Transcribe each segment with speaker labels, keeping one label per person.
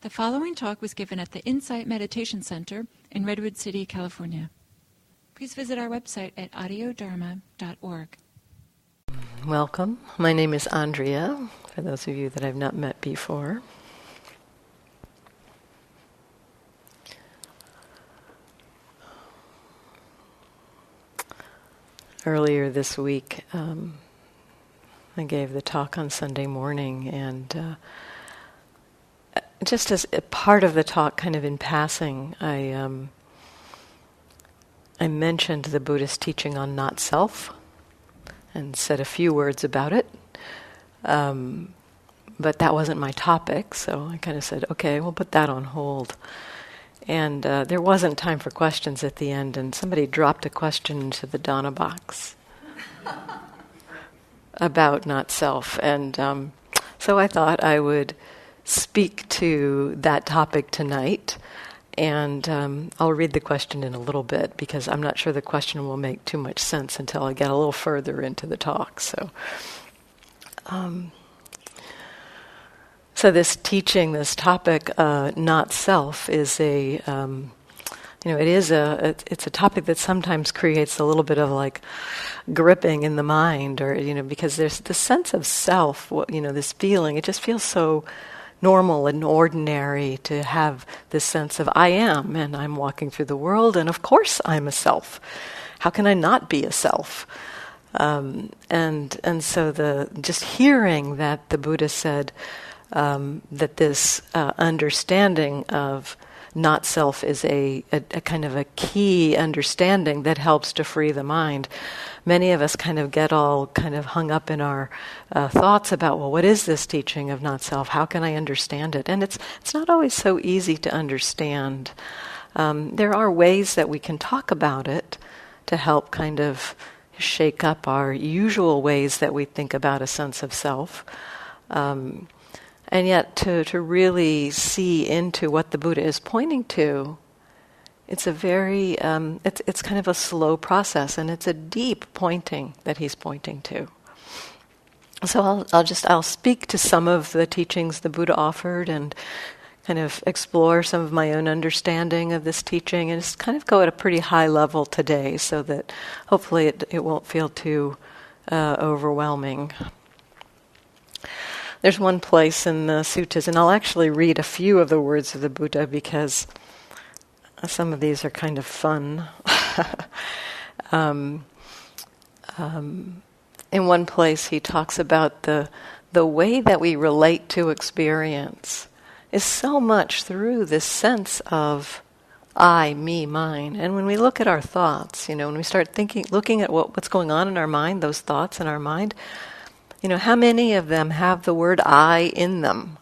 Speaker 1: The following talk was given at the Insight Meditation Center in Redwood City, California. Please visit our website at audiodharma.org.
Speaker 2: Welcome. My name is Andrea, for those of you that I've not met before. Earlier this week, I gave the talk on Sunday morning, and just as a part of the talk, kind of in passing, I mentioned the Buddhist teaching on not self and said a few words about it. But that wasn't my topic, so I kind of said, okay, we'll put that on hold. And there wasn't time for questions at the end, and somebody dropped a question into the Dana box about not self. And so I thought I would speak to that topic tonight, and I'll read the question in a little bit because I'm not sure the question will make too much sense until I get a little further into the talk. So this teaching, this topic, not self, is it's a topic that sometimes creates a little bit of like gripping in the mind, or because there's the sense of self, this feeling. It just feels so normal and ordinary to have this sense of I am, and I'm walking through the world, and of course I'm a self. How can I not be a self? And so just hearing that the Buddha said that this understanding of not self is a kind of a key understanding that helps to free the mind. Many of us kind of get all kind of hung up in our thoughts about, well, what is this teaching of not self? How can I understand it? And it's not always so easy to understand. There are ways that we can talk about it to help kind of shake up our usual ways that we think about a sense of self. And yet to really see into what the Buddha is pointing to, it's a very, it's kind of a slow process, and it's a deep pointing that he's pointing to. So I'll speak to some of the teachings the Buddha offered and kind of explore some of my own understanding of this teaching, and just kind of go at a pretty high level today so that hopefully it won't feel too overwhelming. There's one place in the suttas, and I'll actually read a few of the words of the Buddha because some of these are kind of fun. In one place he talks about the way that we relate to experience is so much through this sense of I, me, mine. And when we look at our thoughts, when we start looking at what's going on in our mind, those thoughts in our mind, how many of them have the word I in them?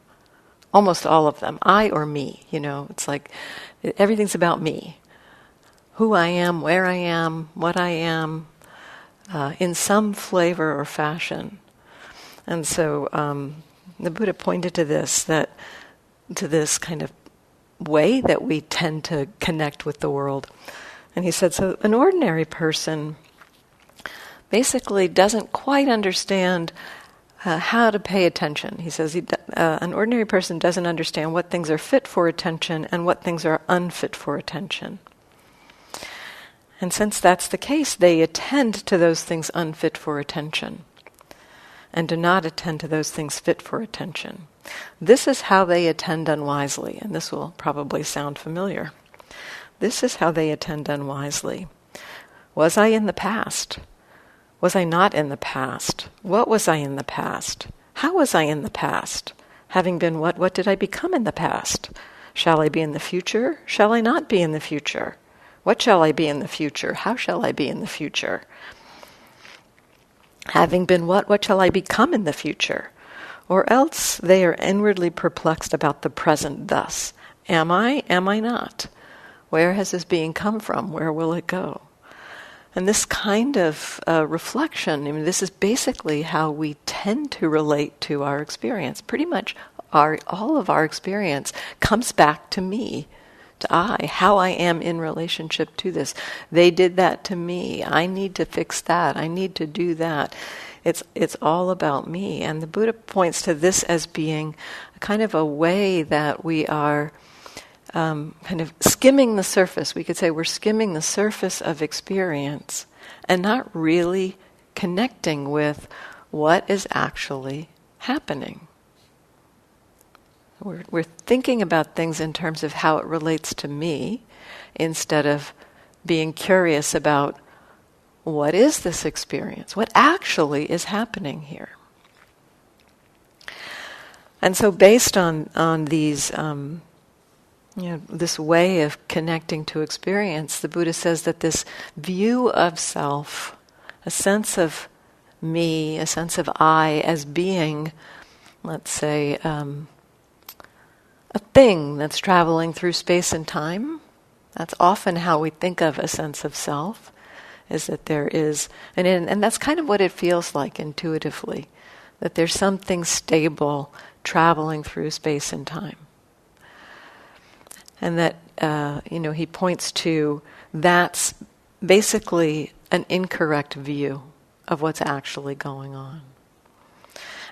Speaker 2: Almost all of them. I or me. It's like everything's about me. Who I am, where I am, what I am, in some flavor or fashion. And so the Buddha pointed to this kind of way that we tend to connect with the world. And he said, so an ordinary person basically doesn't quite understand how to pay attention. He says an ordinary person doesn't understand what things are fit for attention and what things are unfit for attention. And since that's the case, they attend to those things unfit for attention and do not attend to those things fit for attention. This is how they attend unwisely, and this will probably sound familiar. This is how they attend unwisely. Was I in the past? Was I not in the past? What was I in the past? How was I in the past? Having been what did I become in the past? Shall I be in the future? Shall I not be in the future? What shall I be in the future? How shall I be in the future? Having been what shall I become in the future? Or else they are inwardly perplexed about the present thus. Am I not? Where has this being come from? Where will it go? And this kind of reflection, this is basically how we tend to relate to our experience. Pretty much all of our experience comes back to me, to I, how I am in relationship to this. They did that to me. I need to fix that. I need to do that. It's all about me. And the Buddha points to this as being kind of a way that we are kind of skimming the surface. We could say we're skimming the surface of experience and not really connecting with what is actually happening. We're thinking about things in terms of how it relates to me instead of being curious about what is this experience? What actually is happening here? And so based on these, this way of connecting to experience, the Buddha says that this view of self, a sense of me, a sense of I as being, let's say, a thing that's traveling through space and time. That's often how we think of a sense of self, is that there is, and that's kind of what it feels like intuitively, that there's something stable traveling through space and time. And that, he points to that's basically an incorrect view of what's actually going on.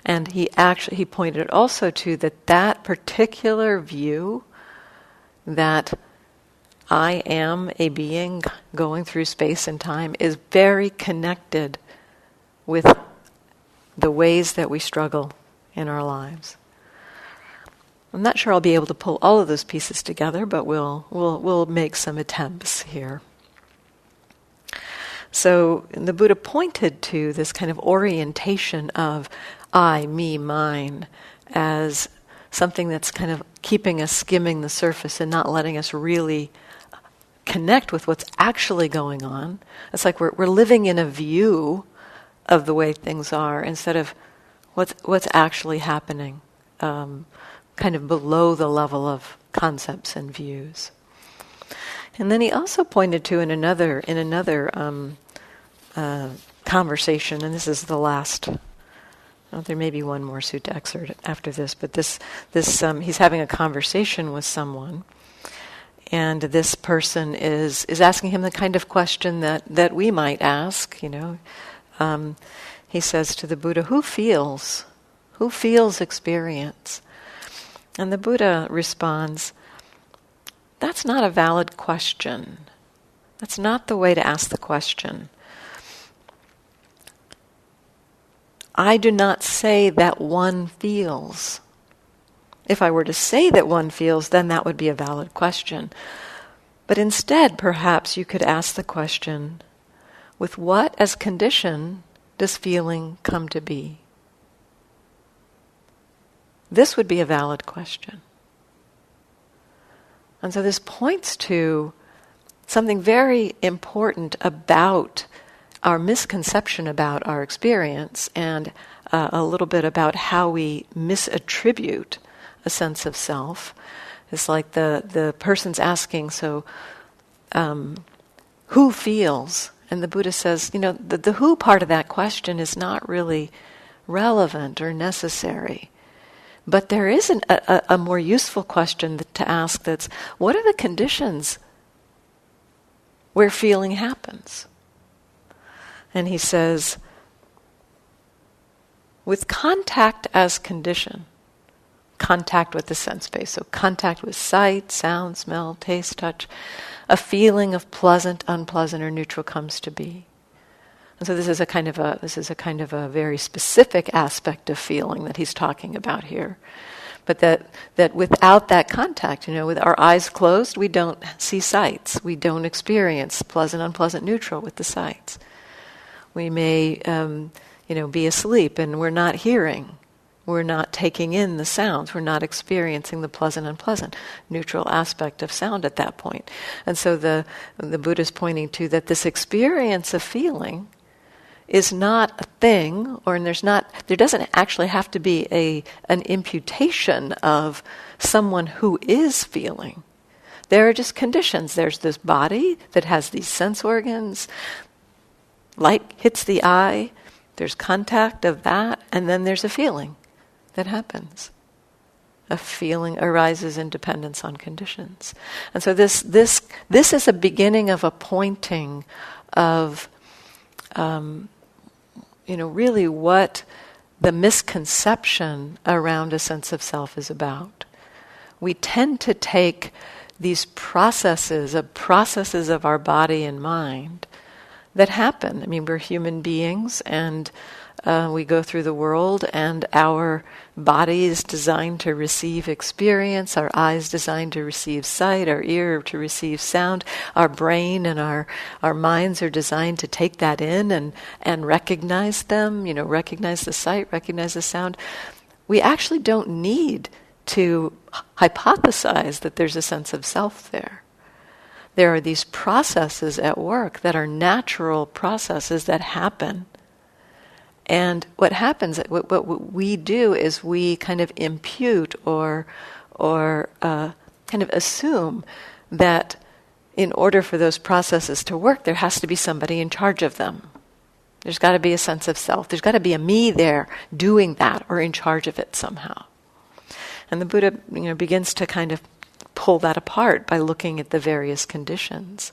Speaker 2: And he pointed also to that particular view, that I am a being going through space and time, is very connected with the ways that we struggle in our lives. I'm not sure I'll be able to pull all of those pieces together, but we'll make some attempts here. So the Buddha pointed to this kind of orientation of I, me, mine, as something that's kind of keeping us skimming the surface and not letting us really connect with what's actually going on. It's like we're living in a view of the way things are instead of what's actually happening, kind of below the level of concepts and views. And then he also pointed to in another conversation, and this is the last. There may be one more sutta excerpt after this, but this he's having a conversation with someone, and this person is asking him the kind of question that we might ask. He says to the Buddha, "Who feels experience?" And the Buddha responds, "That's not a valid question. That's not the way to ask the question. I do not say that one feels. If I were to say that one feels, then that would be a valid question. But instead, perhaps you could ask the question, with what as condition does feeling come to be?" This would be a valid question. And so this points to something very important about our misconception about our experience and a little bit about how we misattribute a sense of self. It's like the person's asking, so who feels? And the Buddha says, the who part of that question is not really relevant or necessary. But there is a more useful question to ask that's, what are the conditions where feeling happens? And he says, with contact as condition, contact with the sense space, so contact with sight, sound, smell, taste, touch, a feeling of pleasant, unpleasant, or neutral comes to be. And so this is a kind of a very specific aspect of feeling that he's talking about here. But that without that contact, with our eyes closed, we don't see sights. We don't experience pleasant, unpleasant, neutral with the sights. We may, be asleep and we're not hearing. We're not taking in the sounds. We're not experiencing the pleasant, unpleasant, neutral aspect of sound at that point. And so the Buddha's pointing to that this experience of feeling is not a thing, or there doesn't actually have to be an imputation of someone who is feeling. There are just conditions. There's this body that has these sense organs. Light hits the eye. There's contact of that, and then there's a feeling that happens. A feeling arises in dependence on conditions. And so this is a beginning of a pointing of really what the misconception around a sense of self is about. We tend to take these processes of our body and mind that happen. I mean, we're human beings, and we go through the world, and our body is designed to receive experience, our eyes designed to receive sight, our ear to receive sound, our brain and our minds are designed to take that in and recognize them, recognize the sight, recognize the sound. We actually don't need to hypothesize that there's a sense of self there. There are these processes at work that are natural processes that happen. And what happens, what we do is we kind of impute or kind of assume that in order for those processes to work, there has to be somebody in charge of them. There's got to be a sense of self. There's got to be a me there doing that or in charge of it somehow. And the Buddha, begins to kind of pull that apart by looking at the various conditions.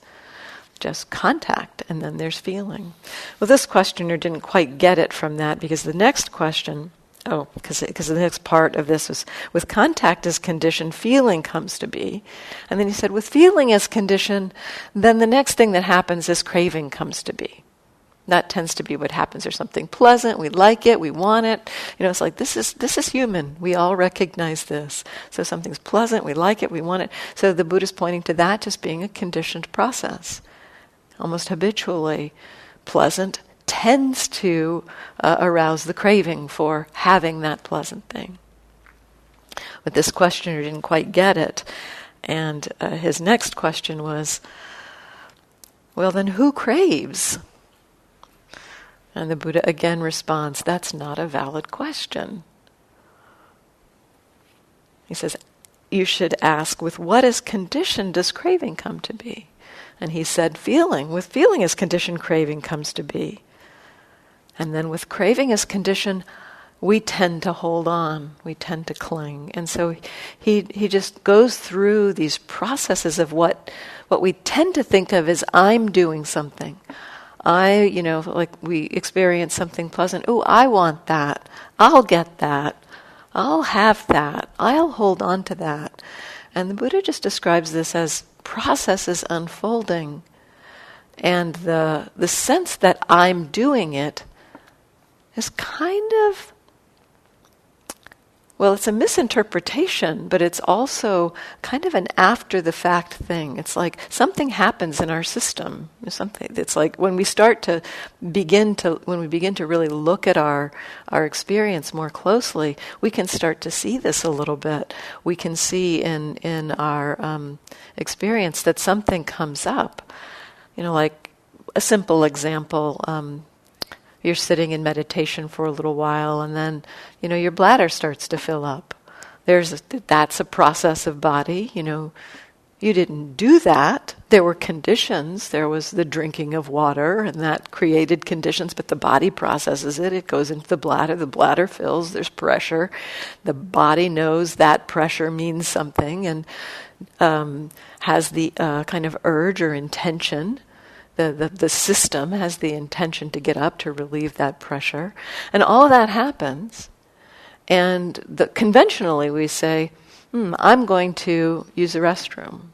Speaker 2: Just contact, and then there's feeling. Well, this questioner didn't quite get it from that, because the next question, because the next part of this was, with contact as condition, feeling comes to be. And then he said, with feeling as condition, then the next thing that happens is craving comes to be. That tends to be what happens. There's something pleasant, we like it, we want it. It's like, this is human. We all recognize this. So something's pleasant, we like it, we want it. So the Buddha's pointing to that just being a conditioned process. Almost habitually, pleasant tends to arouse the craving for having that pleasant thing. But this questioner didn't quite get it. And his next question was, well, then who craves? And the Buddha again responds, that's not a valid question. He says, you should ask, with what as condition does craving come to be? And he said, feeling. With feeling as condition, craving comes to be. And then with craving as condition, we tend to hold on. We tend to cling. And so he just goes through these processes of what we tend to think of as I'm doing something. Like we experience something pleasant. Oh, I want that. I'll get that. I'll have that. I'll hold on to that. And the Buddha just describes this as processes unfolding. And the sense that I'm doing it is kind of, it's a misinterpretation, but it's also kind of an after-the-fact thing. It's like something happens in our system. It's like when we begin to really look at our experience more closely, we can start to see this a little bit. We can see in our experience that something comes up. Like a simple example. You're sitting in meditation for a little while, and then, your bladder starts to fill up. That's a process of body. You didn't do that. There were conditions. There was the drinking of water, and that created conditions, but the body processes it. It goes into the bladder fills, there's pressure. The body knows that pressure means something, and has the kind of urge or intention. The system has the intention to get up to relieve that pressure. And all of that happens. And conventionally we say, I'm going to use the restroom.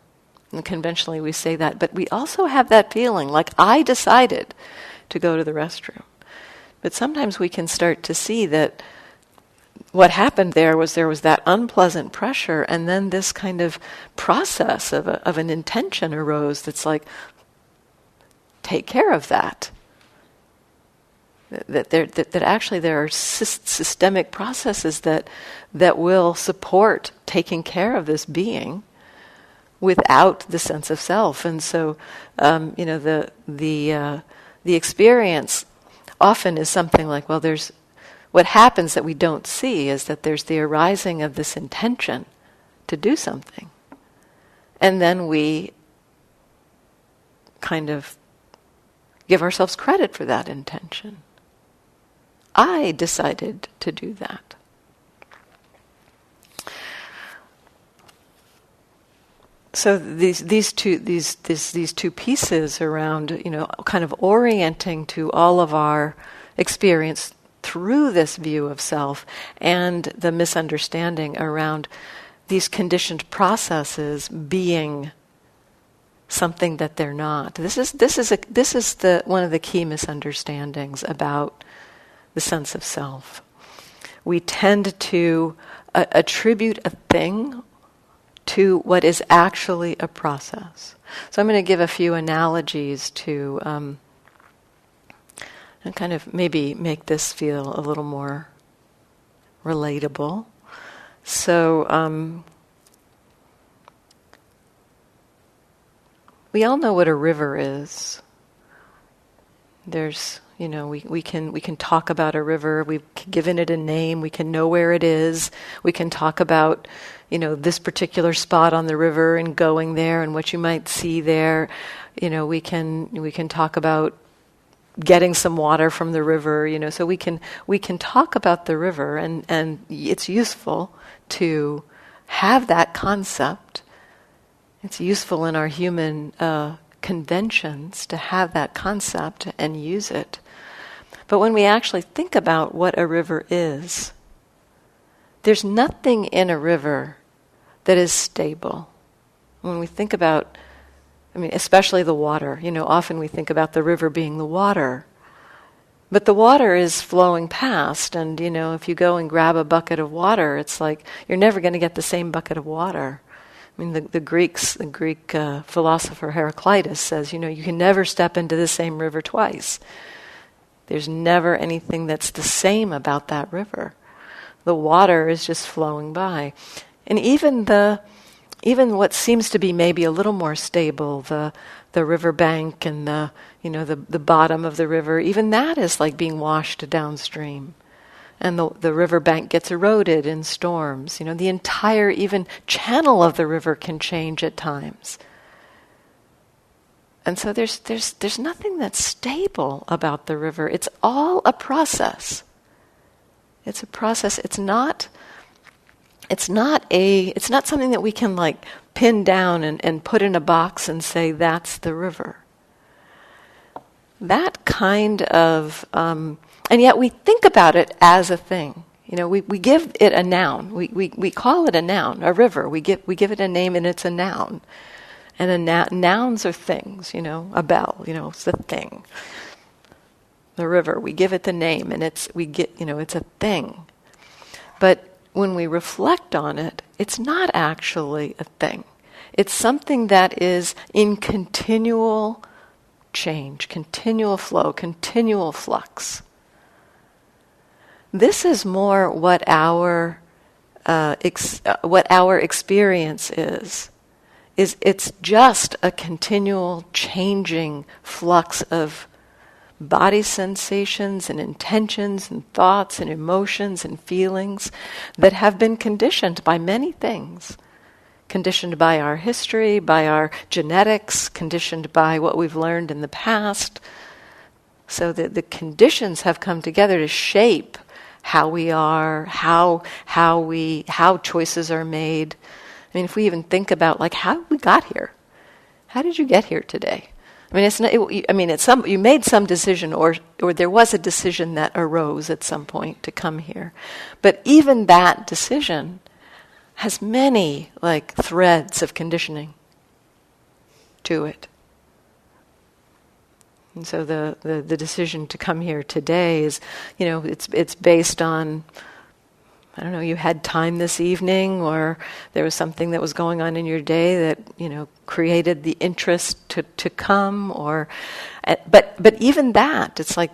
Speaker 2: And conventionally we say that. But we also have that feeling like I decided to go to the restroom. But sometimes we can start to see that what happened there was that unpleasant pressure, and then this kind of process of an intention arose that's like, take care of that. That actually there are systemic processes that will support taking care of this being without the sense of self. And so, the experience often is something like, there's what happens that we don't see is that there's the arising of this intention to do something, and then we kind of give ourselves credit for that intention. I decided to do that. So these two pieces around, kind of orienting to all of our experience through this view of self and the misunderstanding around these conditioned processes being something that they're not. This is one of the key misunderstandings about the sense of self. We tend to attribute a thing to what is actually a process. So I'm going to give a few analogies to and kind of maybe make this feel a little more relatable. So we all know what a river is. There's, we can talk about a river. We've given it a name. We can know where it is. We can talk about, this particular spot on the river and going there and what you might see there. We can talk about getting some water from the river. So we can talk about the river, and it's useful to have that concept. It's useful in our human conventions to have that concept and use it. But when we actually think about what a river is, there's nothing in a river that is stable. When we think about, especially the water, often we think about the river being the water. But the water is flowing past, and, if you go and grab a bucket of water, it's like you're never going to get the same bucket of water. The Greek philosopher Heraclitus says, you can never step into the same river twice. There's never anything that's the same about that river. The water is just flowing by. And even what seems to be maybe a little more stable, the river bank and the bottom of the river, even that is like being washed downstream. And the riverbank gets eroded in storms. The entire even channel of the river can change at times. And so there's nothing that's stable about the river. It's all a process. It's a process. It's not something that we can pin down and put in a box and say that's the river. That kind of and yet we think about it as a thing. We give it a noun. We call it a noun, a river. We give it a name, and it's a noun. And nouns are things. A bell. It's a thing. The river. We give it the name, and it's a thing. But when we reflect on it, it's not actually a thing. It's something that is in continual change, continual flow, continual flux. This is more what our experience is. It's just a continual changing flux of body sensations and intentions and thoughts and emotions and feelings that have been conditioned by many things. Conditioned by our history, by our genetics, conditioned by what we've learned in the past. So the conditions have come together to shape how we are, how choices are made. If we even think about how we got here. How did you get here today? It's not. You made some decision, or there was a decision that arose at some point to come here. But even that decision has many threads of conditioning to it. And so the decision to come here today is, it's based on, you had time this evening, or there was something that was going on in your day that, created the interest to come, but even that, it's like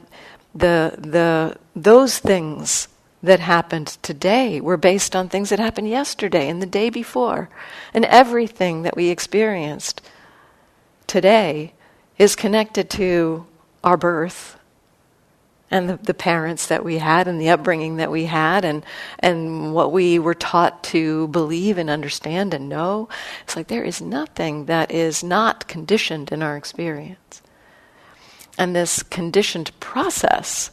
Speaker 2: those things that happened today were based on things that happened yesterday and the day before. And everything that we experienced today is connected to our birth and the parents that we had and the upbringing that we had and what we were taught to believe and understand and know. It's like there is nothing that is not conditioned in our experience. And this conditioned process,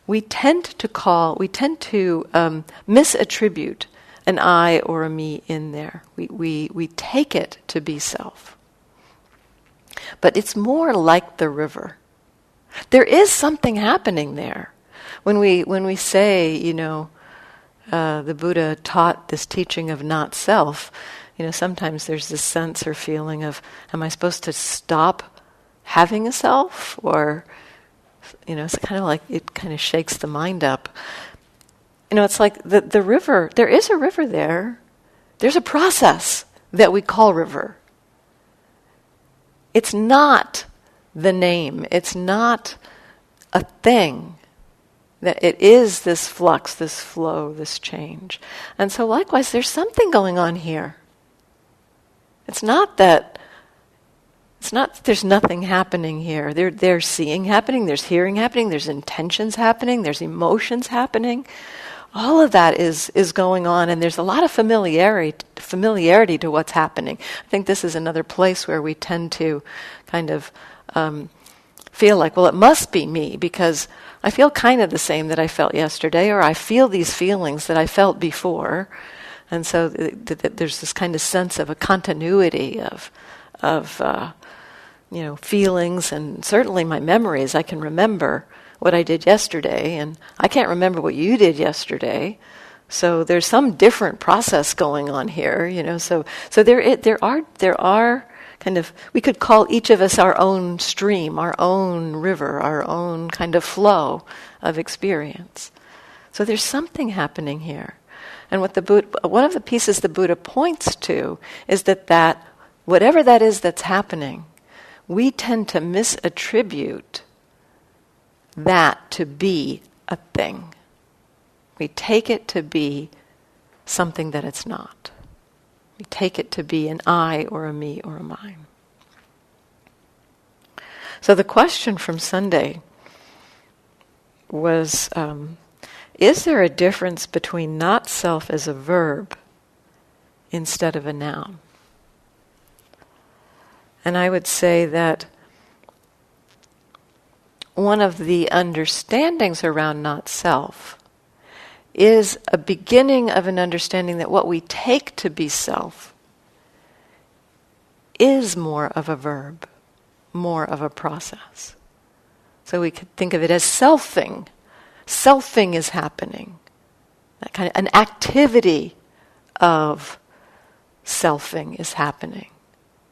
Speaker 2: we tend to misattribute an I or a me in there. We take it to be self. But it's more like the river. There is something happening there. When we say, the Buddha taught this teaching of not self, sometimes there's this sense or feeling of, am I supposed to stop having a self? Or, it's kind of like, it kind of shakes the mind up. It's like the river, there is a river there. There's a process that we call river. It's not the name. It's not a thing. That it is this flux, this flow, this change. And so likewise, there's something going on here. It's not that there's nothing happening here. There's seeing happening, there's hearing happening, there's intentions happening, there's emotions happening. All of that is going on, and there's a lot of familiarity to what's happening. I think this is another place where we tend to kind of feel like, well, it must be me, because I feel kind of the same that I felt yesterday, or I feel these feelings that I felt before. And so there's this kind of sense of a continuity of feelings, and certainly my memories. I can remember what I did yesterday, and I can't remember what you did yesterday. So there's some different process going on here, So there are kind of, we could call each of us our own stream, our own river, our own kind of flow of experience. So there's something happening here. And one of the pieces the Buddha points to is that whatever that is that's happening, we tend to misattribute that to be a thing. We take it to be something that it's not. We take it to be an I or a me or a mine. So the question from Sunday was, is there a difference between not self as a verb instead of a noun? And I would say that one of the understandings around not self is a beginning of an understanding that what we take to be self is more of a verb, more of a process. So we could think of it as selfing. Selfing is happening. That kind of an activity of selfing is happening.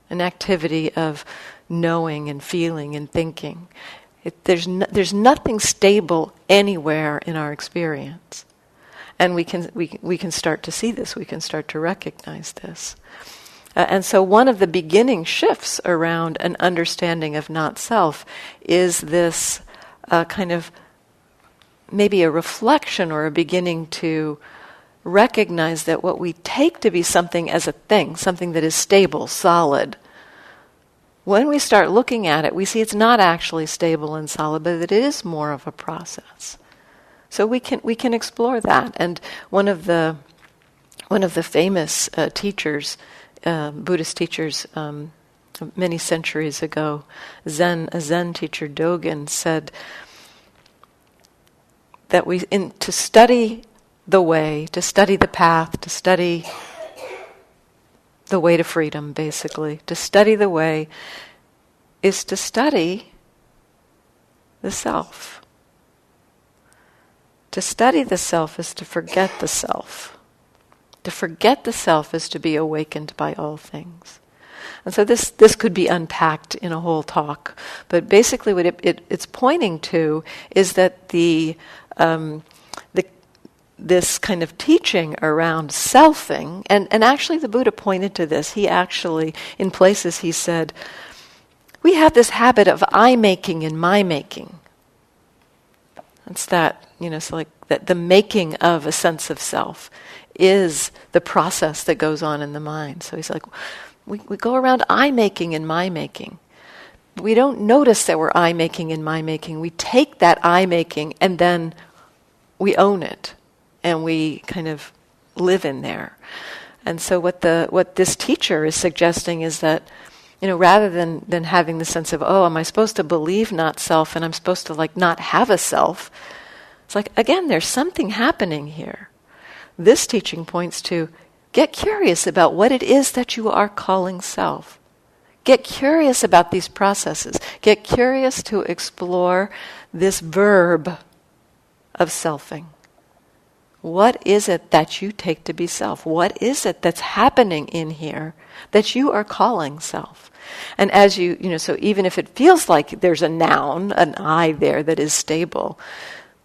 Speaker 2: An activity of knowing and feeling and thinking. There's nothing stable anywhere in our experience. And we can start to see this, we can start to recognize this. And so one of the beginning shifts around an understanding of not self is this kind of maybe a reflection or a beginning to recognize that what we take to be something as a thing, something that is stable, solid, when we start looking at it, we see it's not actually stable and solid, but that it is more of a process. So we can explore that. And one of the famous teachers, Buddhist teachers, many centuries ago, a Zen teacher, Dogen, said that to study the way, to study the path, to study the way to freedom, basically. To study the way is to study the self. To study the self is to forget the self. To forget the self is to be awakened by all things. And so this could be unpacked in a whole talk. But basically what it's pointing to is that this kind of teaching around selfing, and actually the Buddha pointed to this. He actually, in places he said, we have this habit of I-making and my-making. It's that, so like that the making of a sense of self is the process that goes on in the mind. So he's like, we go around I-making and my-making. We don't notice that we're I-making and my-making. We take that I-making and then we own it. And we kind of live in there. And so what this teacher is suggesting is that, rather than having the sense of, oh, am I supposed to believe not self and I'm supposed to not have a self, it's like, again, there's something happening here. This teaching points to, get curious about what it is that you are calling self. get curious about these processes. Get curious to explore this verb of selfing. What is it that you take to be self? What is it that's happening in here that you are calling self? And as so even if it feels like there's a noun, an I there that is stable,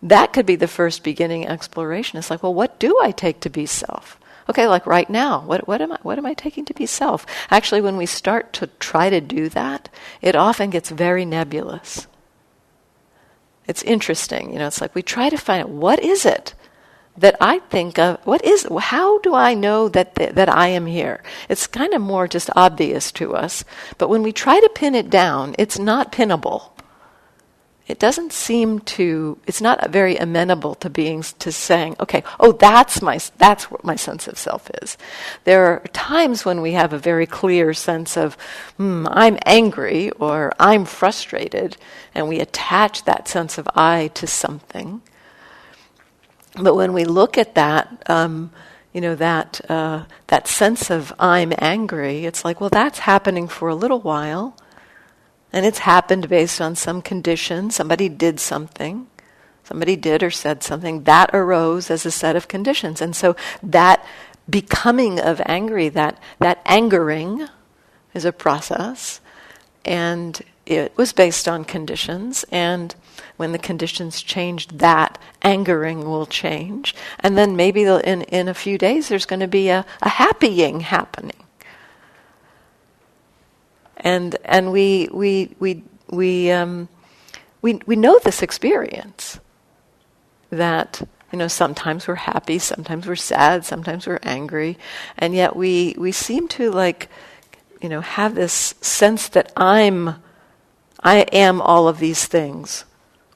Speaker 2: that could be the first beginning exploration. It's like, well, what do I take to be self? Okay, like right now, what am I taking to be self? Actually, when we start to try to do that, it often gets very nebulous. It's interesting, it's like we try to find out, what is it that I think of, how do I know that I am here? It's kind of more just obvious to us, but when we try to pin it down, it's not pinnable. It doesn't seem to, it's not very amenable to saying, okay, that's what my sense of self is. There are times when we have a very clear sense of, I'm angry or I'm frustrated, and we attach that sense of I to something. But when we look at that, that sense of I'm angry, it's like, well, that's happening for a little while. And it's happened based on some condition. Somebody did something. Somebody did or said something. That arose as a set of conditions. And so that becoming of angry, that angering is a process. And it was based on conditions. And when the conditions changed, that angering will change. And then maybe in a few days there's going to be a happying happening. And we know this experience that sometimes we're happy, sometimes we're sad, sometimes we're angry, and yet we seem to have this sense that I am all of these things,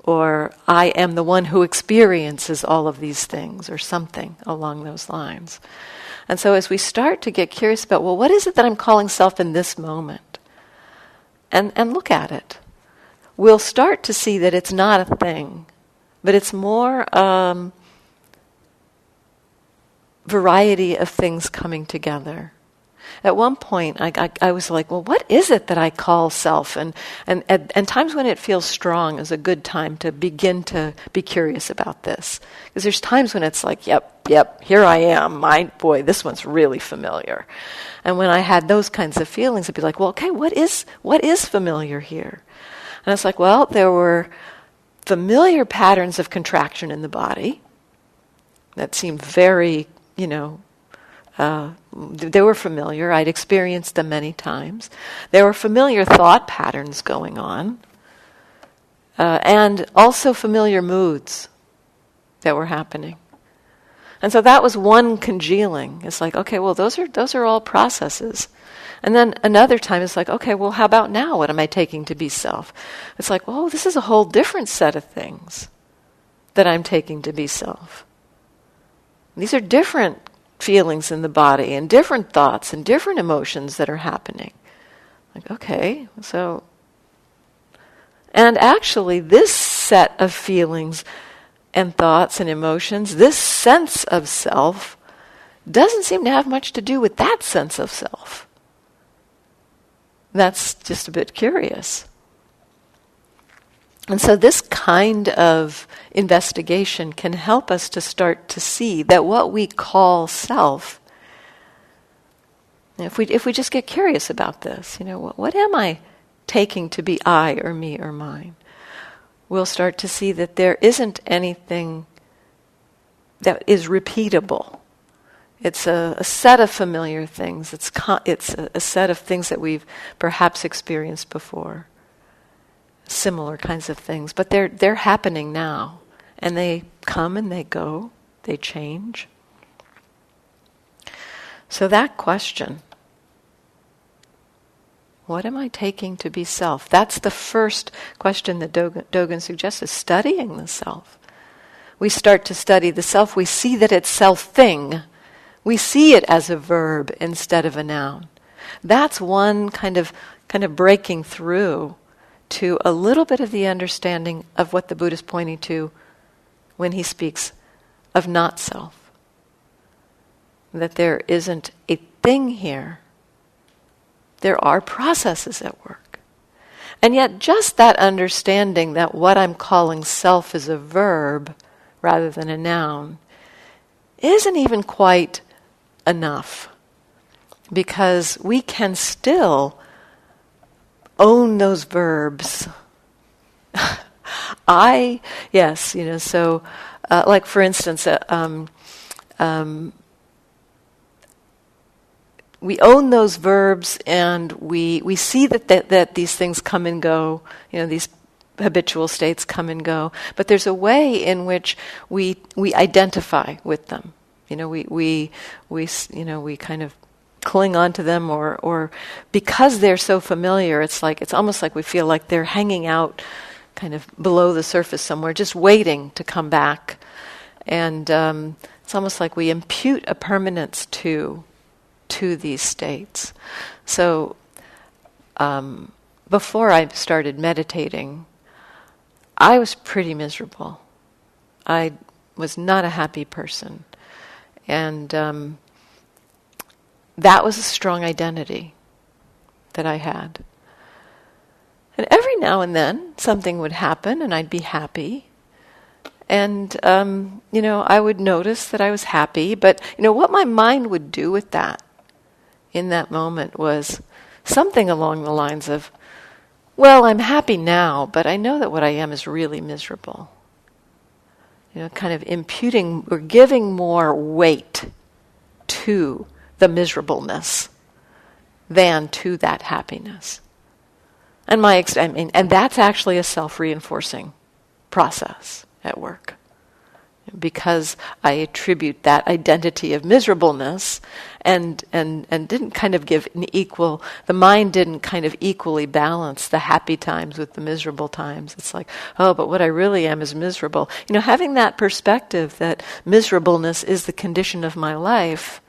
Speaker 2: or I am the one who experiences all of these things, or something along those lines. And so as we start to get curious about, well, what is it that I'm calling self in this moment? And look at it, we'll start to see that it's not a thing, but it's more variety of things coming together. At one point, I was like, well, what is it that I call self? And times when it feels strong is a good time to begin to be curious about this. Because there's times when it's like, yep, here I am. Boy, this one's really familiar. And when I had those kinds of feelings, I'd be like, well, okay, what is familiar here? And it's like, well, there were familiar patterns of contraction in the body that seemed very, they were familiar. I'd experienced them many times. There were familiar thought patterns going on, and also familiar moods that were happening. And so that was one congealing. It's like, okay, well, those are all processes. And then another time it's like, okay, well, how about now? What am I taking to be self? It's like, oh, this is a whole different set of things that I'm taking to be self. These are different feelings in the body and different thoughts and different emotions that are happening. Like, okay, so... And actually, this set of feelings and thoughts and emotions, this sense of self, doesn't seem to have much to do with that sense of self. That's just a bit curious. And so this kind of investigation can help us to start to see that what we call self, if we just get curious about this, what am I taking to be I or me or mine? We'll start to see that there isn't anything that is repeatable. It's a set of familiar things. It's a set of things that we've perhaps experienced before. Similar kinds of things, but they're happening now, and they come and they go, they change. So that question, what am I taking to be self? That's the first question that Dogen suggests, is studying the self. We start to study the self, we see that it's self-thing. We see it as a verb instead of a noun. That's one kind of breaking through to a little bit of the understanding of what the Buddha is pointing to when he speaks of not self. That there isn't a thing here There are processes at work. And yet just that understanding that what I'm calling self is a verb rather than a noun isn't even quite enough, because we can still own those verbs. Like for instance, we own those verbs, and we see that these things come and go, these habitual states come and go, but there's a way in which we identify with them. We kind of cling on to them, or because they're so familiar, it's almost like we feel like they're hanging out kind of below the surface somewhere, just waiting to come back. And it's almost like we impute a permanence to these states. So before I started meditating, I was pretty miserable. I was not a happy person. And that was a strong identity that I had. And every now and then, something would happen and I'd be happy. And, I would notice that I was happy. But, what my mind would do with that in that moment was something along the lines of, well, I'm happy now, but I know that what I am is really miserable. Kind of imputing or giving more weight to the miserableness than to that happiness. And and that's actually a self-reinforcing process at work, because I attribute that identity of miserableness and didn't kind of give the mind didn't kind of equally balance the happy times with the miserable times. It's like, oh, but what I really am is miserable. Having that perspective that miserableness is the condition of my life,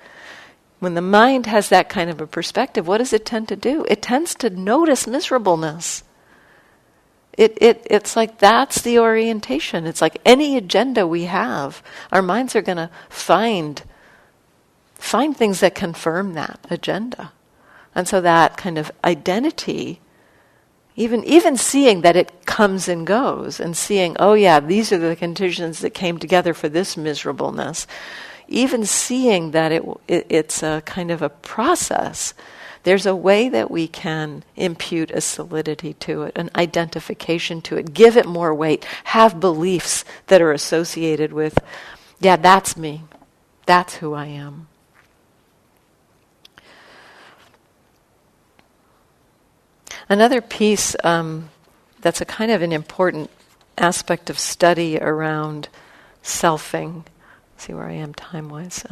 Speaker 2: when the mind has that kind of a perspective, what does it tend to do? It tends to notice miserableness. It's like that's the orientation. It's like any agenda we have, our minds are going to find things that confirm that agenda. And so that kind of identity, even seeing that it comes and goes, and seeing, oh yeah, these are the conditions that came together for this miserableness, even seeing that it's a kind of a process, there's a way that we can impute a solidity to it, an identification to it, give it more weight, have beliefs that are associated with, yeah, that's me, that's who I am. Another piece that's a kind of an important aspect of study around selfing. See where I am time-wise.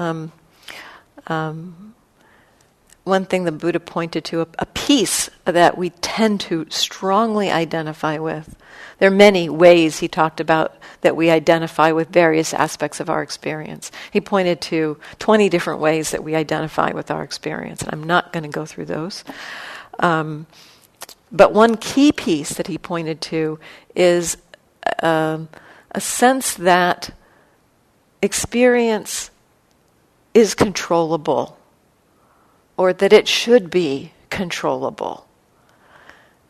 Speaker 2: One thing the Buddha pointed to, a piece that we tend to strongly identify with. There are many ways he talked about that we identify with various aspects of our experience. He pointed to 20 different ways that we identify with our experience, and I'm not going to go through those. But one key piece that he pointed to is a sense that experience is controllable, or that it should be controllable,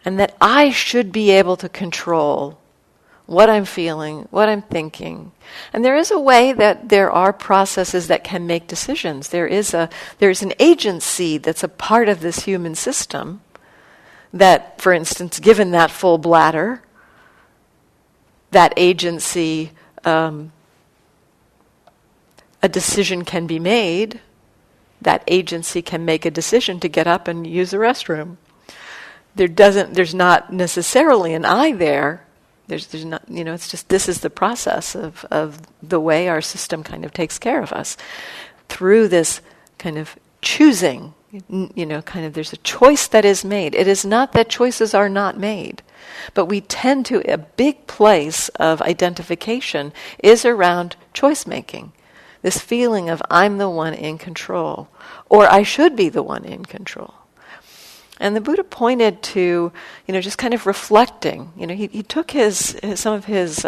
Speaker 2: and that I should be able to control what I'm feeling, what I'm thinking. And there is a way that there are processes that can make decisions. There's an agency that's a part of this human system that, for instance, given that full bladder, that agency, a decision can be made. That agency can make a decision to get up and use the restroom. There's not necessarily an I there. There's not, it's just, this is the process of the way our system kind of takes care of us. Through this kind of choosing, there's a choice that is made. It is not that choices are not made, but we tend to, a big place of identification is around choice making. This feeling of I'm the one in control, or I should be the one in control. And the Buddha pointed to, just kind of reflecting. He took some of his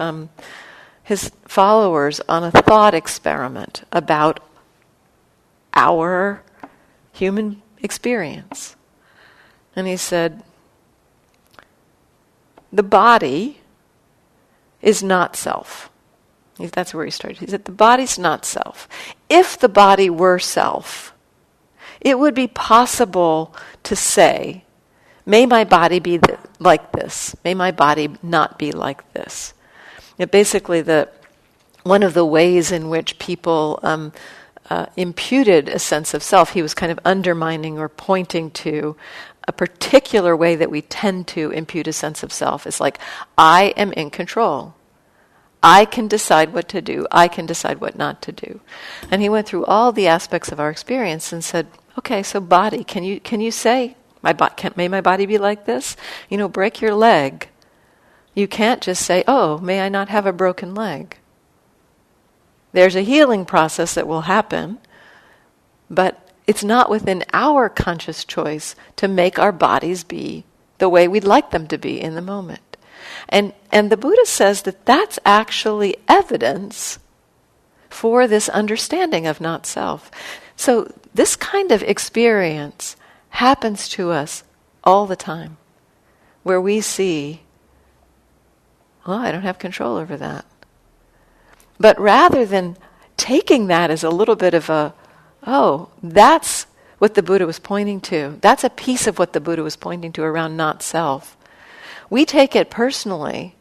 Speaker 2: followers on a thought experiment about our human experience. And he said, the body is not self. That's where he started. He said, the body's not self. If the body were self, it would be possible to say, may my body be like this. May my body not be like this. Basically, one of the ways in which people imputed a sense of self, he was kind of undermining or pointing to a particular way that we tend to impute a sense of self. It's like, I am in control. I can decide what to do. I can decide what not to do. And he went through all the aspects of our experience and said, okay, so body, can you say, may my body be like this? Break your leg. You can't just say, oh, may I not have a broken leg? There's a healing process that will happen, but it's not within our conscious choice to make our bodies be the way we'd like them to be in the moment. And the Buddha says that that's actually evidence for this understanding of not self. So this kind of experience happens to us all the time, where we see, oh, I don't have control over that. But rather than taking that as a little bit of a, oh, that's what the Buddha was pointing to. That's a piece of what the Buddha was pointing to around not self. We take it personally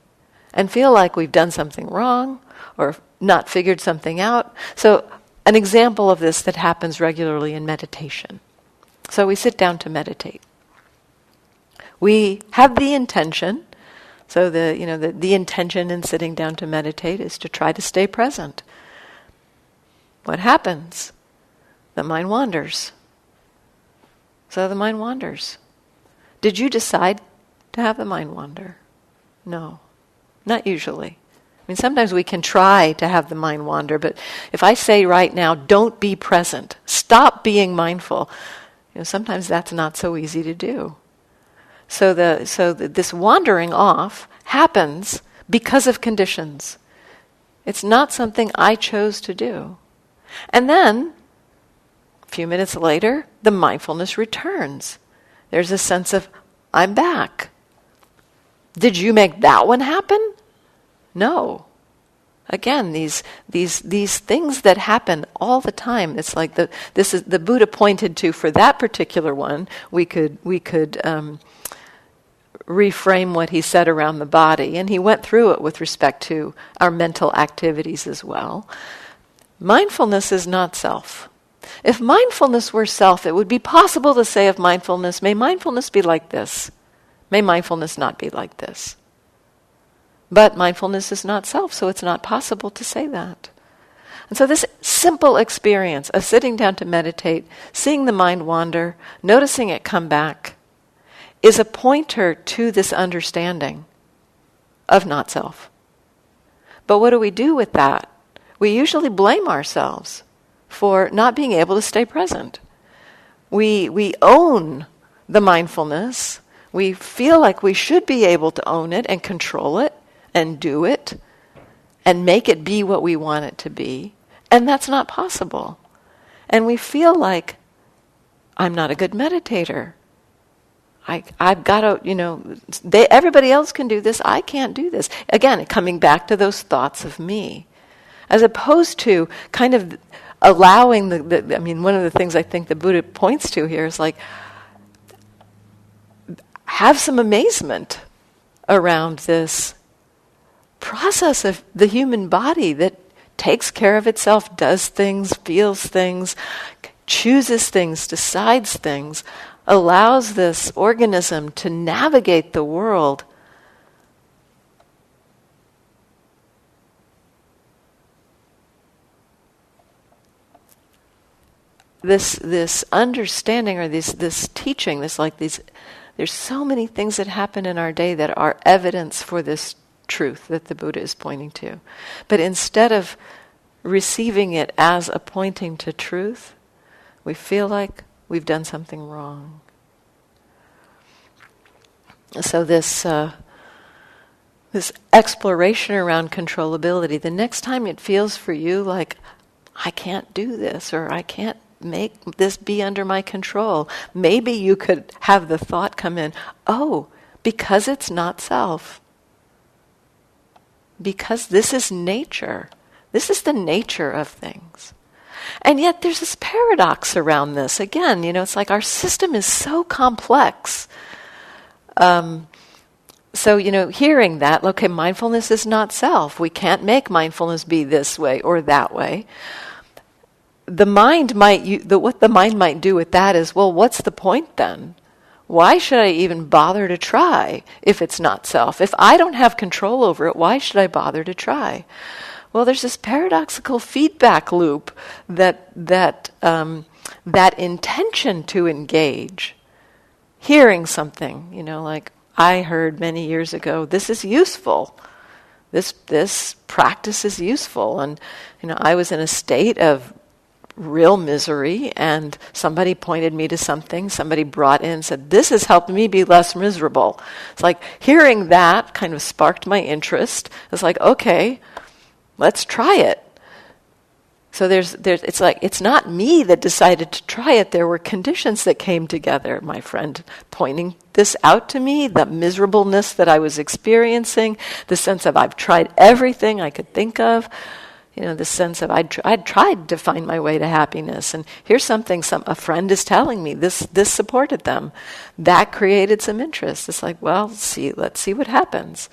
Speaker 2: and feel like we've done something wrong or not figured something out. So an example of this that happens regularly in meditation. So we sit down to meditate. We have the intention. So the intention in sitting down to meditate is to try to stay present. What happens? The mind wanders. So the mind wanders. Did you decide to have the mind wander? No, not usually. I mean, sometimes we can try to have the mind wander, but if I say right now, don't be present, stop being mindful, sometimes that's not so easy to do. So this wandering off happens because of conditions. It's not something I chose to do. And then, a few minutes later, the mindfulness returns. There's a sense of, I'm back. Did you make that one happen? No. Again, these things that happen all the time. It's like the Buddha pointed to for that particular one. We could reframe what he said around the body, and he went through it with respect to our mental activities as well. Mindfulness is not self. If mindfulness were self, it would be possible to say of mindfulness, may mindfulness be like this. May mindfulness not be like this. But mindfulness is not self, so it's not possible to say that. And so this simple experience of sitting down to meditate, seeing the mind wander, noticing it come back, is a pointer to this understanding of not self. But what do we do with that? We usually blame ourselves for not being able to stay present. We own the mindfulness. We feel like we should be able to own it and control it and do it and make it be what we want it to be. And that's not possible. And we feel like, I'm not a good meditator. I've got to, everybody else can do this, I can't do this. Again, coming back to those thoughts of me. As opposed to kind of allowing one of the things I think the Buddha points to here is like, have some amazement around this process of the human body that takes care of itself, does things, feels things, chooses things, decides things, allows this organism to navigate the world. This understanding or this teaching, there's so many things that happen in our day that are evidence for this truth that the Buddha is pointing to. But instead of receiving it as a pointing to truth, we feel like we've done something wrong. So this exploration around controllability, the next time it feels for you like, I can't do this, or I can't this be under my control? Maybe you could have the thought come in, oh, because it's not self. Because this is nature. This is the nature of things. And yet there's this paradox around this. Again, it's like our system is so complex. So, hearing that, okay, mindfulness is not self. We can't make mindfulness be this way or that way. What the mind might do with that is, well, what's the point then? Why should I even bother to try if it's not self? If I don't have control over it, why should I bother to try? Well, there's this paradoxical feedback loop that intention to engage, hearing something, like I heard many years ago, this is useful. This practice is useful. And, I was in a state of real misery, and somebody pointed me to something, somebody brought in, said, this has helped me be less miserable. It's like hearing that kind of sparked my interest. It's like, okay, let's try it. So it's like, it's not me that decided to try it. There were conditions that came together. My friend pointing this out to me, the miserableness that I was experiencing, the sense of I've tried everything I could think of, the sense of I'd tried to find my way to happiness. And here's something a friend is telling me, this supported them. That created some interest. It's like, well, let's see what happens.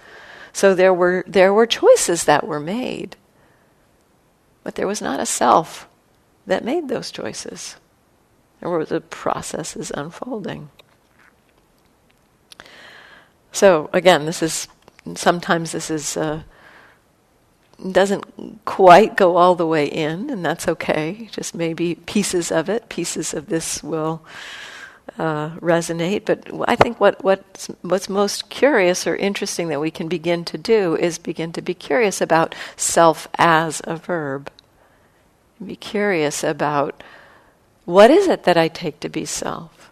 Speaker 2: So there were choices that were made. But there was not a self that made those choices. There were the processes unfolding. So again, sometimes this doesn't quite go all the way in, and that's okay. Just maybe pieces of this will resonate. But I think what's most curious or interesting that we can begin to do is begin to be curious about self as a verb. Be curious about what is it that I take to be self?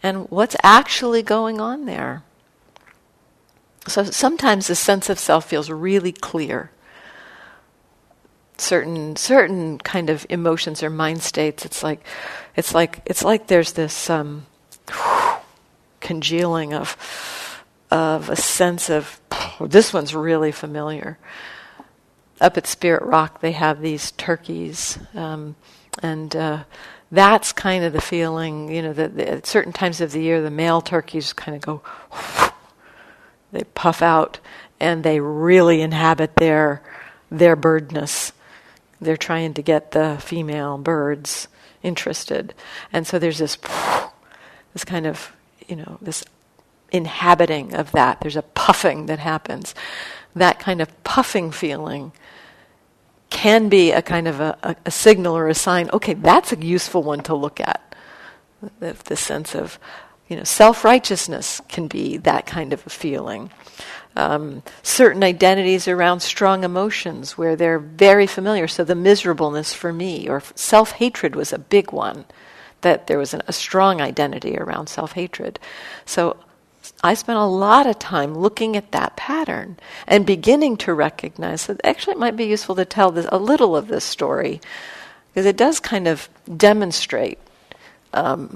Speaker 2: And what's actually going on there? So sometimes the sense of self feels really clear. Certain kind of emotions or mind states, it's like there's this congealing of a sense of, this one's really familiar. Up at Spirit Rock, they have these turkeys, and that's kind of the feeling. That at certain times of the year, the male turkeys kind of go, they puff out, and they really inhabit their birdness. They're trying to get the female birds interested, and so there's this kind of this inhabiting of that. There's a puffing that happens. That kind of puffing feeling can be a kind of a signal or a sign, okay, that's a useful one to look at. The sense of, self-righteousness can be that kind of a feeling. Certain identities around strong emotions where they're very familiar. So the miserableness for me, or self-hatred was a big one, that there was a strong identity around self-hatred. So I spent a lot of time looking at that pattern and beginning to recognize that actually it might be useful to tell a little of this story, because it does kind of demonstrate a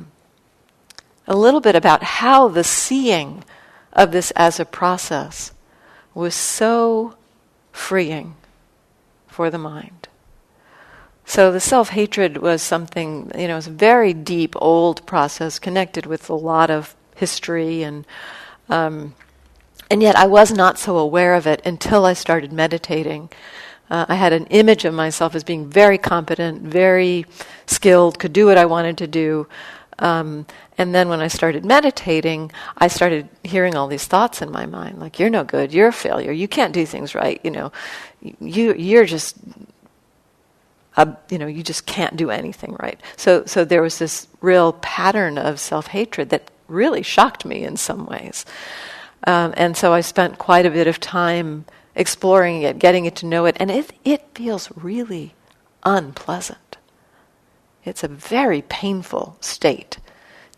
Speaker 2: little bit about how the seeing of this as a process was so freeing for the mind. So the self-hatred was something, it was a very deep, old process connected with a lot of history, and yet I was not so aware of it until I started meditating. I had an image of myself as being very competent, very skilled, could do what I wanted to do. And then when I started meditating, I started hearing all these thoughts in my mind, like, you're no good, you're a failure, you can't do things right, you're just, you just can't do anything right. So there was this real pattern of self-hatred that really shocked me in some ways. And so I spent quite a bit of time exploring it, getting it to know it, and it feels really unpleasant. It's a very painful state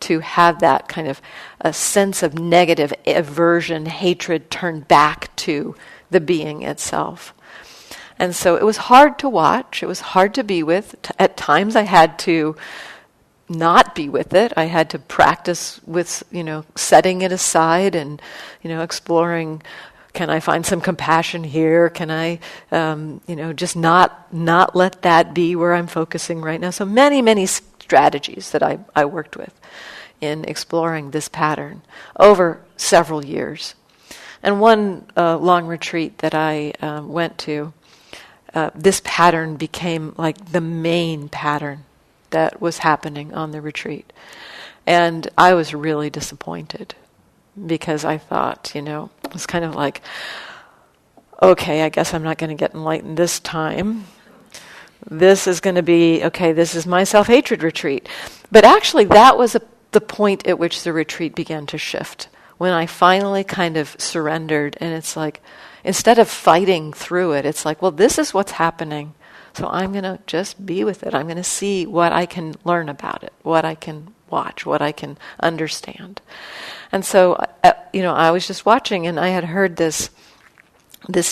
Speaker 2: to have that kind of a sense of negative aversion, hatred turned back to the being itself. And so it was hard to watch. It was hard to be with. At times I had to not be with it. I had to practice with, setting it aside and, exploring, can I find some compassion here? Can I, just not let that be where I'm focusing right now? So many, many strategies that I worked with in exploring this pattern over several years. And one long retreat that I went to, this pattern became like the main pattern that was happening on the retreat. And I was really disappointed because I thought, it was kind of like, okay, I guess I'm not going to get enlightened this time. This is going to be, okay, this is my self-hatred retreat. But actually that was the point at which the retreat began to shift. When I finally kind of surrendered, and it's like, instead of fighting through it, it's like, well, this is what's happening. So I'm going to just be with it. I'm going to see what I can learn about it, what I can watch, what I can understand. And so, I was just watching, and I had heard this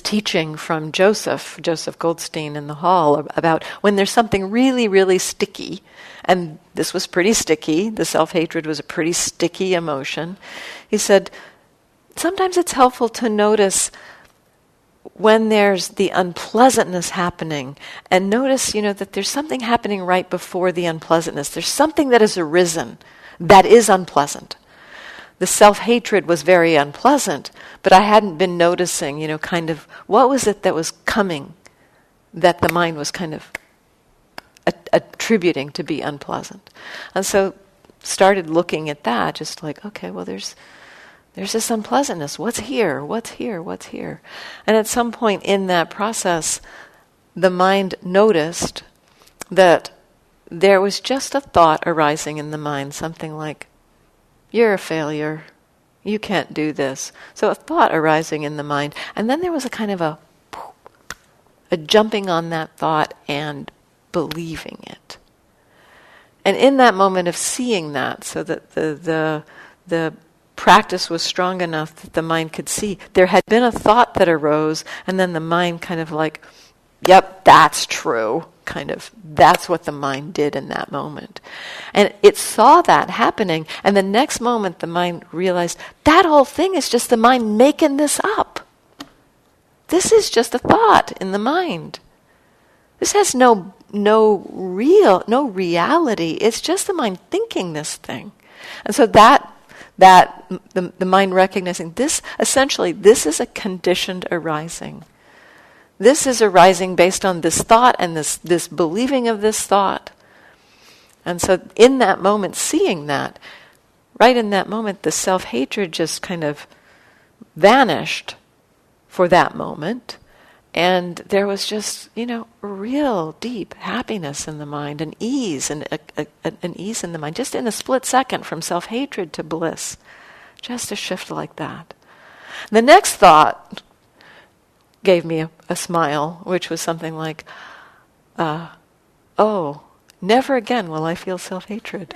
Speaker 2: teaching from Joseph Goldstein in the hall about when there's something really, really sticky, and this was pretty sticky, the self-hatred was a pretty sticky emotion. He said, sometimes it's helpful to notice when there's the unpleasantness happening, and notice, that there's something happening right before the unpleasantness. There's something that has arisen that is unpleasant. The self-hatred was very unpleasant, but I hadn't been noticing, kind of, what was it that was coming that the mind was kind of attributing to be unpleasant. And so started looking at that, just like, okay, well, there's this unpleasantness. What's here? What's here? What's here? And at some point in that process, the mind noticed that there was just a thought arising in the mind, something like, you're a failure. You can't do this. So a thought arising in the mind. And then there was a kind of a jumping on that thought and believing it. And in that moment of seeing that, so that the practice was strong enough that the mind could see, there had been a thought that arose, and then the mind kind of like, yep, that's true. Kind of, that's what the mind did in that moment. And it saw that happening, and the next moment the mind realized, that whole thing is just the mind making this up. This is just a thought in the mind. This has no reality. It's just the mind thinking this thing. And so that the mind recognizing this, essentially, this is a conditioned arising. This is arising based on this thought and this believing of this thought. And so in that moment, seeing that, right in that moment, the self-hatred just kind of vanished for that moment. And there was just, real deep happiness in the mind, an ease, an ease in the mind, just in a split second from self-hatred to bliss. Just a shift like that. The next thought gave me a smile, which was something like, oh, never again will I feel self-hatred.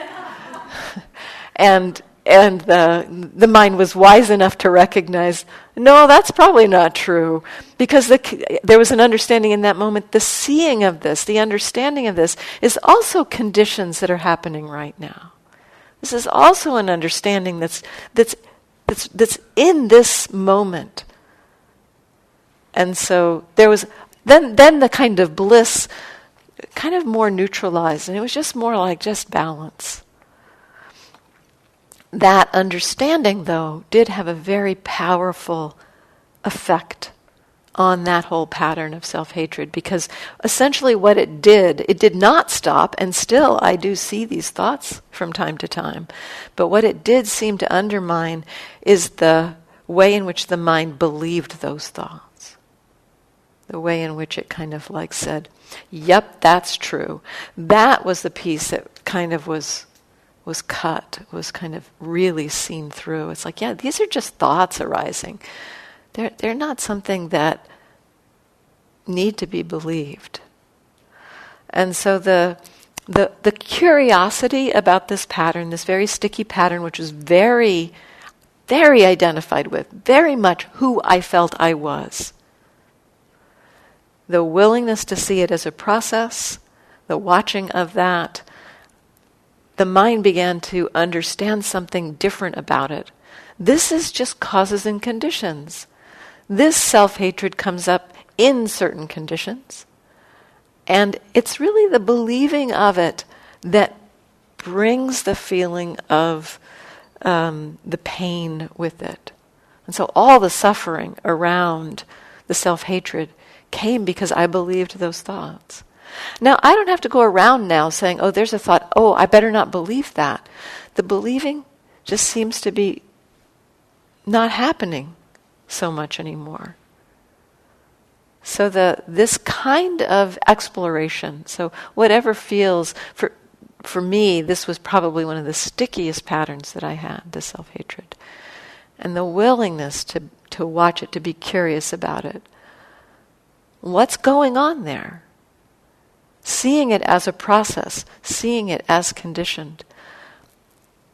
Speaker 2: and the mind was wise enough to recognize, no, that's probably not true, because there was an understanding in that moment. The seeing of this, the understanding of this, is also conditions that are happening right now. This is also an understanding that's in this moment. And so there was then the kind of bliss, kind of more neutralized, and it was just more like just balance. That understanding, though, did have a very powerful effect on that whole pattern of self-hatred, because essentially what it did not stop, and still I do see these thoughts from time to time, but what it did seem to undermine is the way in which the mind believed those thoughts. The way in which it kind of like said, yep, that's true. That was the piece that kind of was cut, was kind of really seen through. It's like, yeah, these are just thoughts arising. They're not something that need to be believed. And so the curiosity about this pattern, this very sticky pattern, which was very, very identified with, very much who I felt I was. the willingness to see it as a process, the watching of that, the mind began to understand something different about it. This is just causes and conditions. This self-hatred comes up in certain conditions. And it's really the believing of it that brings the feeling of the pain with it. And so all the suffering around the self-hatred came because I believed those thoughts. Now, I don't have to go around now saying, oh, there's a thought, oh, I better not believe that. The believing just seems to be not happening so much anymore. So this kind of exploration, so whatever feels, for me, this was probably one of the stickiest patterns that I had, the self-hatred. And the willingness to watch it, to be curious about it. What's going on there? Seeing it as a process, seeing it as conditioned,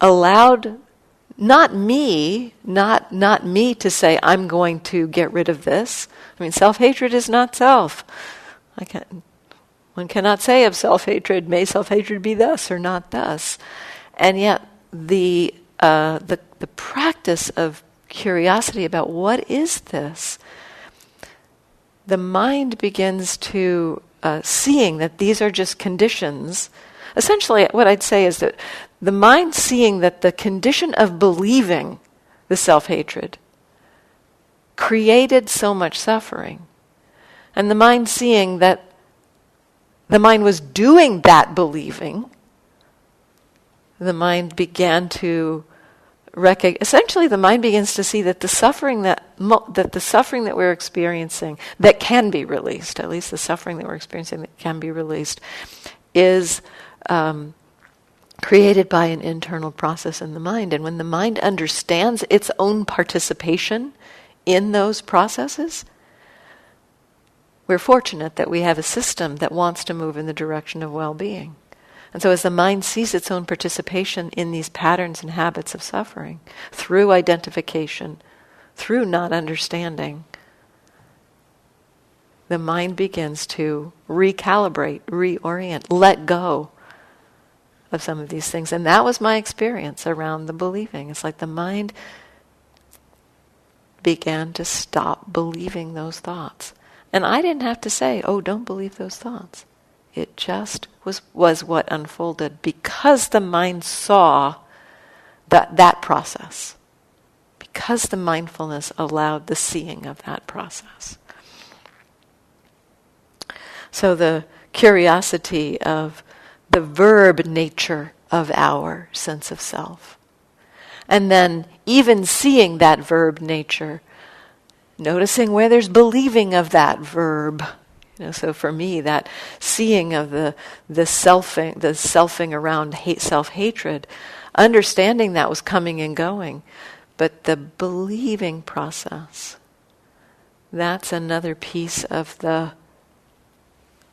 Speaker 2: allowed not me to say, I'm going to get rid of this. I mean, self-hatred is not self. One cannot say of self-hatred, may self-hatred be thus or not thus. And yet, the practice of curiosity about what is this, the mind begins to seeing that these are just conditions. Essentially, what I'd say is that the mind seeing that the condition of believing the self-hatred created so much suffering, and the mind seeing that the mind was doing that believing, the mind began to essentially the mind begins to see that the suffering that we're experiencing that can be released, at least the suffering that we're experiencing that can be released, is created by an internal process in the mind. And when the mind understands its own participation in those processes, we're fortunate that we have a system that wants to move in the direction of well-being. And so as the mind sees its own participation in these patterns and habits of suffering, through identification, through not understanding, the mind begins to recalibrate, reorient, let go of some of these things. And that was my experience around the believing. It's like the mind began to stop believing those thoughts. And I didn't have to say, oh, don't believe those thoughts. It just was what unfolded because the mind saw that process. Because the mindfulness allowed the seeing of that process. So the curiosity of the verb nature of our sense of self. And then even seeing that verb nature, noticing where there's believing of that verb. So for me, that seeing of the selfing around self-hatred, understanding that was coming and going, but the believing process, that's another piece of the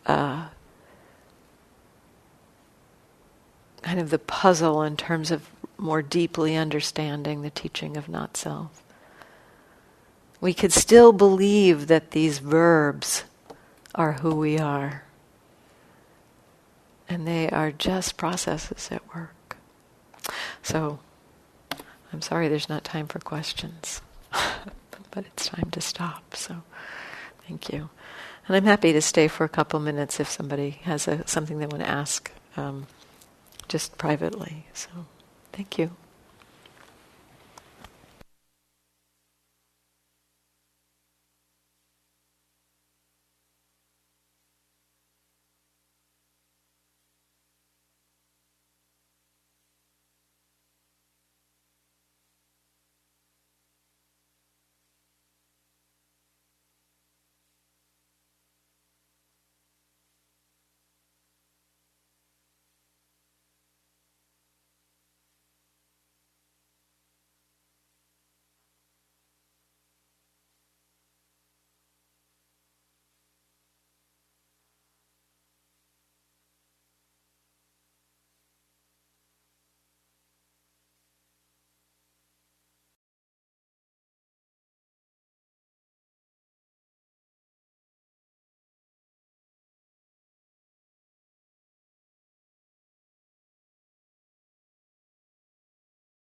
Speaker 2: kind of the puzzle in terms of more deeply understanding the teaching of not self. We could still believe that these verbs are who we are. And they are just processes at work. So, I'm sorry there's not time for questions. But it's time to stop, so thank you. And I'm happy to stay for a couple minutes if somebody has something they want to ask, just privately. So, thank you.